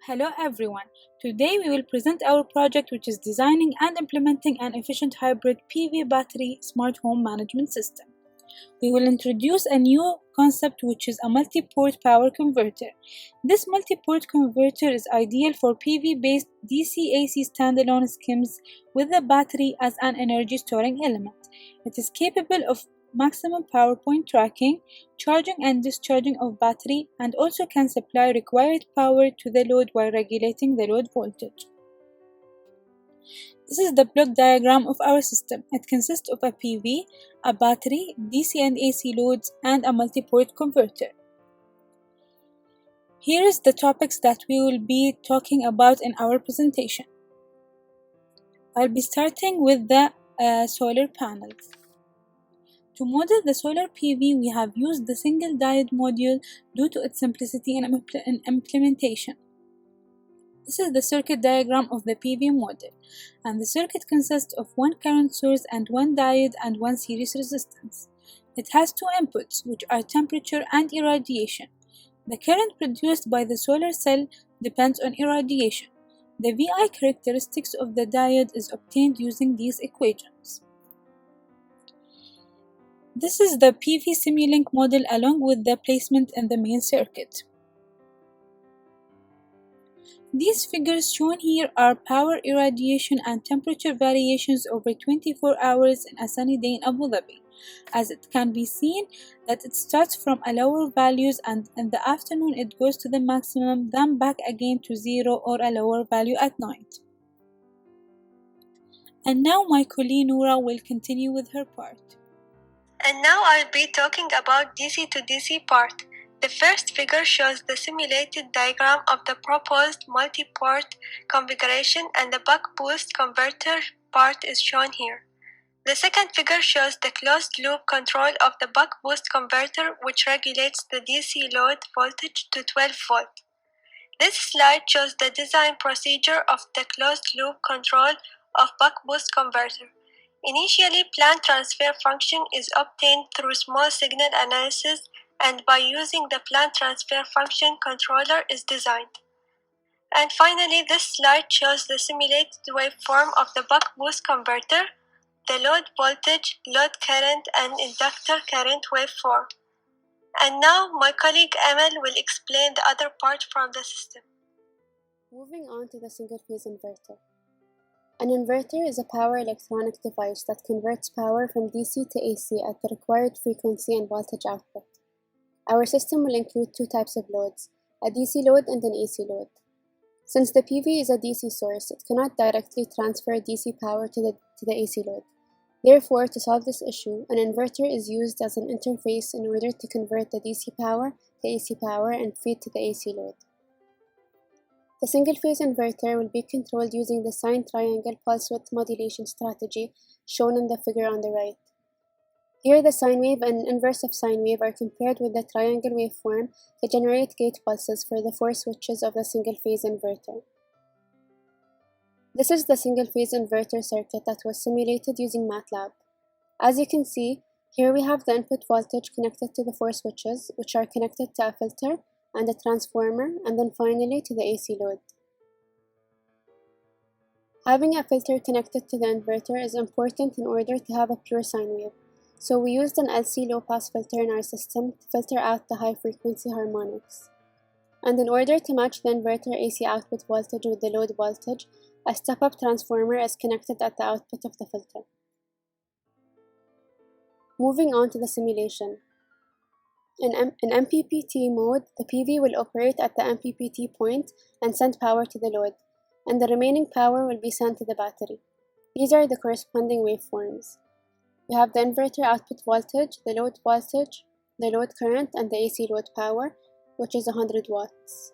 Hello everyone. Today we will present our project, which is designing and implementing an efficient hybrid PV battery smart home management system. We will introduce a new concept, which is a multi-port power converter. This multi-port converter is ideal for PV-based DC-AC standalone schemes with the battery as an energy storing element. It is capable of maximum power point tracking, charging and discharging of battery, and also can supply required power to the load while regulating the load voltage. This is the block diagram of our system. It consists of a PV, a battery, DC and AC loads, and a multi-port converter. Here is the topics that we will be talking about in our presentation. I'll be starting with the solar panels. To model the solar PV, we have used the single diode module due to its simplicity in implementation. This is the circuit diagram of the PV model, and the circuit consists of one current source and one diode and one series resistance. It has two inputs, which are temperature and irradiation. The current produced by the solar cell depends on irradiation. The VI characteristics of the diode is obtained using these equations. This is the PV Simulink model along with the placement in the main circuit. These figures shown here are power irradiation and temperature variations over 24 hours in a sunny day in Abu Dhabi. As it can be seen that it starts from a lower values and in the afternoon it goes to the maximum, then back again to zero or a lower value at night. And now my colleague Noura will continue with her part. And now I'll be talking about DC to DC part. The first figure shows the simulated diagram of the proposed multi-port configuration, and the buck boost converter part is shown here. The second figure shows the closed loop control of the buck boost converter, which regulates the DC load voltage to 12 volt. This slide shows the design procedure of the closed loop control of buck boost converter. Initially, plant transfer function is obtained through small signal analysis, and by using the plant transfer function, controller is designed. And finally, this slide shows the simulated waveform of the buck boost converter, the load voltage, load current, and inductor current waveform. And now my colleague Amal will explain the other part from the system. Moving on to the single-phase inverter. An inverter is a power electronic device that converts power from DC to AC at the required frequency and voltage output. Our system will include two types of loads, a DC load and an AC load. Since the PV is a DC source, it cannot directly transfer DC power to the AC load. Therefore, to solve this issue, an inverter is used as an interface in order to convert the DC power to AC power and feed to the AC load. The single-phase inverter will be controlled using the sine triangle pulse width modulation strategy shown in the figure on the right. Here, the sine wave and inverse of sine wave are compared with the triangle waveform to generate gate pulses for the four switches of the single-phase inverter. This is the single-phase inverter circuit that was simulated using MATLAB. As you can see, here we have the input voltage connected to the four switches, which are connected to a filter and a transformer, and then finally to the AC load. Having a filter connected to the inverter is important in order to have a pure sine wave, so we used an LC low-pass filter in our system to filter out the high-frequency harmonics. And in order to match the inverter AC output voltage with the load voltage, a step-up transformer is connected at the output of the filter. Moving on to the simulation. In MPPT mode, the PV will operate at the MPPT point and send power to the load, and the remaining power will be sent to the battery. These are the corresponding waveforms. We have the inverter output voltage, the load voltage, the load current, and the AC load power, which is 100 watts.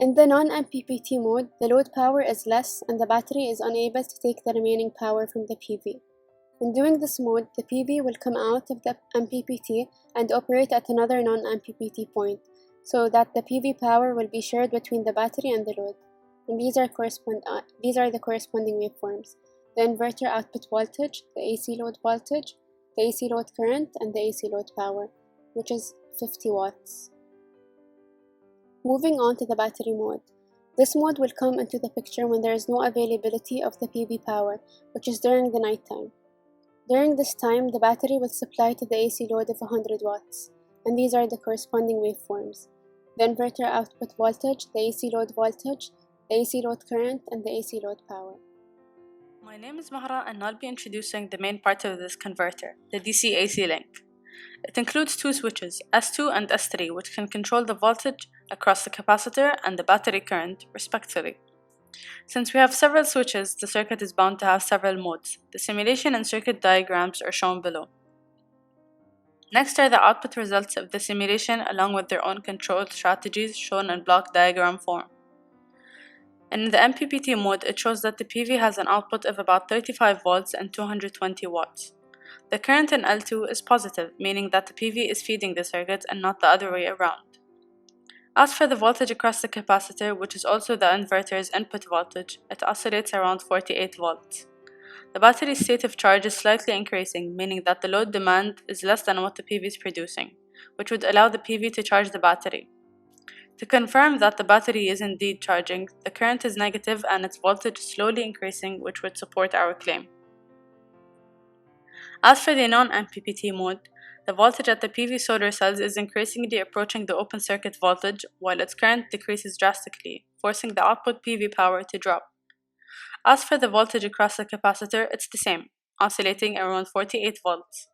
In the non-MPPT mode, the load power is less and the battery is unable to take the remaining power from the PV. In doing this mode, the PV will come out of the MPPT and operate at another non-MPPT point, so that the PV power will be shared between the battery and the load. And these are the corresponding waveforms: the inverter output voltage, the AC load voltage, the AC load current, and the AC load power, which is 50 watts. Moving on to the battery mode. This mode will come into the picture when there is no availability of the PV power, which is during the night time. During this time, the battery will supply to the AC load of 100 watts, and these are the corresponding waveforms: the inverter output voltage, the AC load voltage, the AC load current, and the AC load power. My name is Mahra, and I'll be introducing the main part of this converter, the DC-AC link. It includes two switches, S2 and S3, which can control the voltage across the capacitor and the battery current, respectively. Since we have several switches, the circuit is bound to have several modes. The simulation and circuit diagrams are shown below. Next are the output results of the simulation along with their own control strategies shown in block diagram form. In the MPPT mode, it shows that the PV has an output of about 35 volts and 220 watts. The current in L2 is positive, meaning that the PV is feeding the circuit and not the other way around. As for the voltage across the capacitor, which is also the inverter's input voltage, it oscillates around 48 volts. The battery's state of charge is slightly increasing, meaning that the load demand is less than what the PV is producing, which would allow the PV to charge the battery. To confirm that the battery is indeed charging, the current is negative and its voltage is slowly increasing, which would support our claim. As for the non-MPPT mode, the voltage at the PV solar cells is increasingly approaching the open circuit voltage, while its current decreases drastically, forcing the output PV power to drop. As for the voltage across the capacitor, it's the same, oscillating around 48 volts.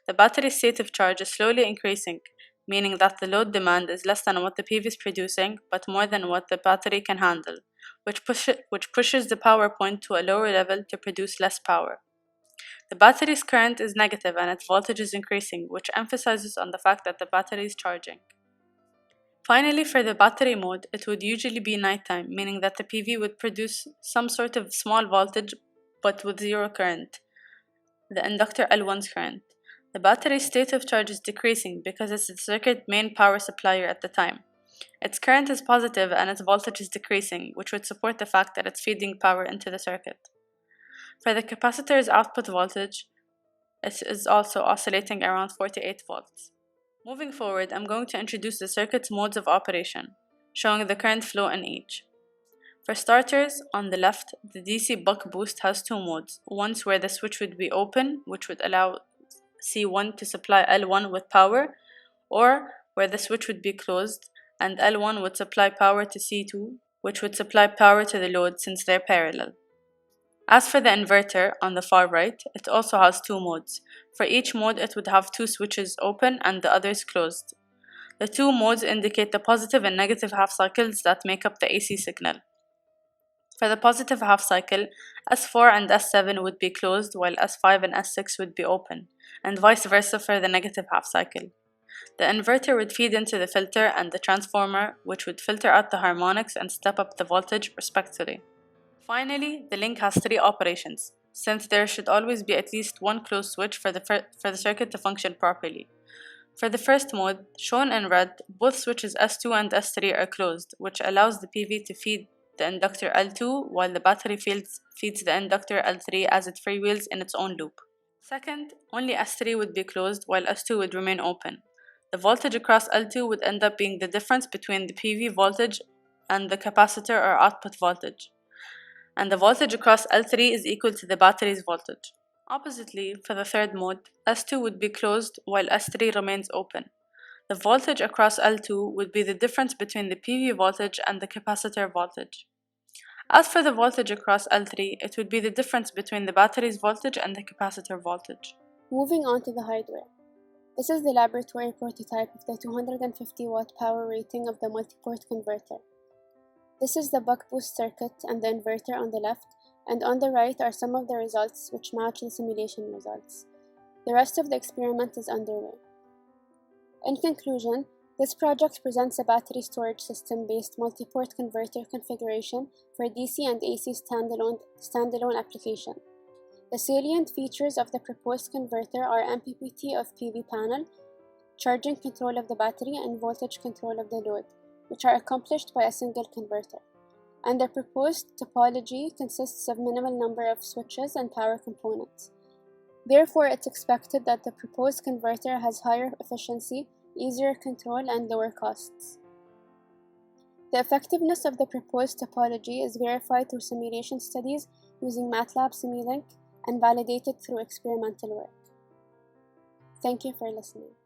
The battery's state of charge is slowly increasing, meaning that the load demand is less than what the PV is producing, but more than what the battery can handle, which pushes the power point to a lower level to produce less power. The battery's current is negative and its voltage is increasing, which emphasizes on the fact that the battery is charging. Finally, for the battery mode, it would usually be nighttime, meaning that the PV would produce some sort of small voltage but with zero current, the inductor L1's current. The battery's state of charge is decreasing because it's the circuit's main power supplier at the time. Its current is positive and its voltage is decreasing, which would support the fact that it's feeding power into the circuit. For the capacitor's output voltage, it is also oscillating around 48 volts. Moving forward, I'm going to introduce the circuit's modes of operation, showing the current flow in each. For starters, on the left, the DC buck boost has two modes. Once where the switch would be open, which would allow C1 to supply L1 with power, or where the switch would be closed and L1 would supply power to C2, which would supply power to the load since they're parallel. As for the inverter, on the far right, it also has two modes. For each mode, it would have two switches open and the others closed. The two modes indicate the positive and negative half cycles that make up the AC signal. For the positive half cycle, S4 and S7 would be closed while S5 and S6 would be open, and vice versa for the negative half cycle. The inverter would feed into the filter and the transformer, which would filter out the harmonics and step up the voltage respectively. Finally, the link has three operations, since there should always be at least one closed switch for the circuit to function properly. For the first mode, shown in red, both switches S2 and S3 are closed, which allows the PV to feed the inductor L2 while the battery feeds the inductor L3 as it freewheels in its own loop. Second, only S3 would be closed while S2 would remain open. The voltage across L2 would end up being the difference between the PV voltage and the capacitor or output voltage, and the voltage across L3 is equal to the battery's voltage. Oppositely, for the third mode, S2 would be closed while S3 remains open. The voltage across L2 would be the difference between the PV voltage and the capacitor voltage. As for the voltage across L3, it would be the difference between the battery's voltage and the capacitor voltage. Moving on to the hardware. This is the laboratory prototype of the 250 watt power rating of the multi-port converter. This is the buck boost circuit and the inverter on the left, and on the right are some of the results which match the simulation results. The rest of the experiment is underway. In conclusion, this project presents a battery storage system-based multi-port converter configuration for DC and AC standalone application. The salient features of the proposed converter are MPPT of PV panel, charging control of the battery, and voltage control of the load, which are accomplished by a single converter. And the proposed topology consists of minimal number of switches and power components. Therefore, it's expected that the proposed converter has higher efficiency, easier control, and lower costs. The effectiveness of the proposed topology is verified through simulation studies using MATLAB Simulink and validated through experimental work. Thank you for listening.